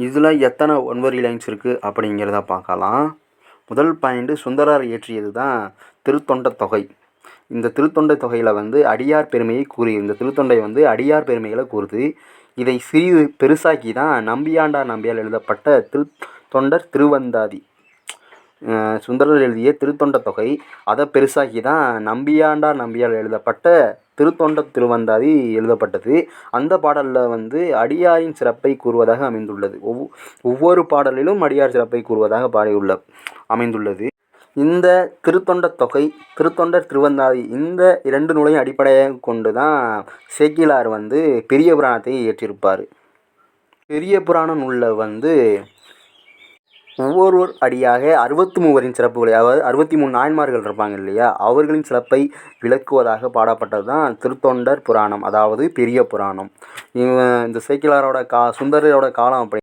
இதில் எத்தனை ஒன்வரி லைன்ஸ் இருக்குது அப்படிங்கிறத பார்க்கலாம். முதல் பாயிண்ட்டு சுந்தரர் இயற்றியது தான் திருத்தொண்ட தொகை. இந்த திருத்தொண்டை தொகையில் வந்து அடியார் பெருமையை இந்த திருத்தொண்டை வந்து அடியார் பெருமைகளை கூறுது. இதை சிறிது பெருசாக்கி தான் நம்பியாண்டார் நம்பியால் எழுதப்பட்ட திருத்தொண்டர் திருவந்தாதி. சுந்தரர் எழுதிய திருத்தொண்ட தொகை அதை பெருசாக்கி தான் நம்பியாண்டார் நம்பியால் எழுதப்பட்ட திருத்தொண்ட திருவந்தாதி எழுதப்பட்டது. அந்த பாடலில் வந்து அடியாரின் சிறப்பை கூறுவதாக அமைந்துள்ளது. ஒவ்வொரு பாடலிலும் அடியார் சிறப்பை கூறுவதாக அமைந்துள்ளது. இந்த திருத்தொண்ட தொகை, திருத்தொண்டர் திருவந்தாதி இந்த 2 நூலையும் அடிப்படையாக கொண்டு தான் சேக்கிழார் வந்து பெரிய புராணத்தை இயற்றியிருப்பார். பெரிய புராண நூலில் வந்து ஒவ்வொரு அடியாக 63 சிறப்புகளை, அதாவது 63 நாயன்மார்கள் இருப்பாங்க இல்லையா, அவர்களின் சிறப்பை விளக்குவதாக பாடப்பட்டது தான் திருத்தொண்டர் புராணம், அதாவது பெரிய புராணம். இந்த சேக்கிழாரோட சுந்தரரோட காலம் அப்படி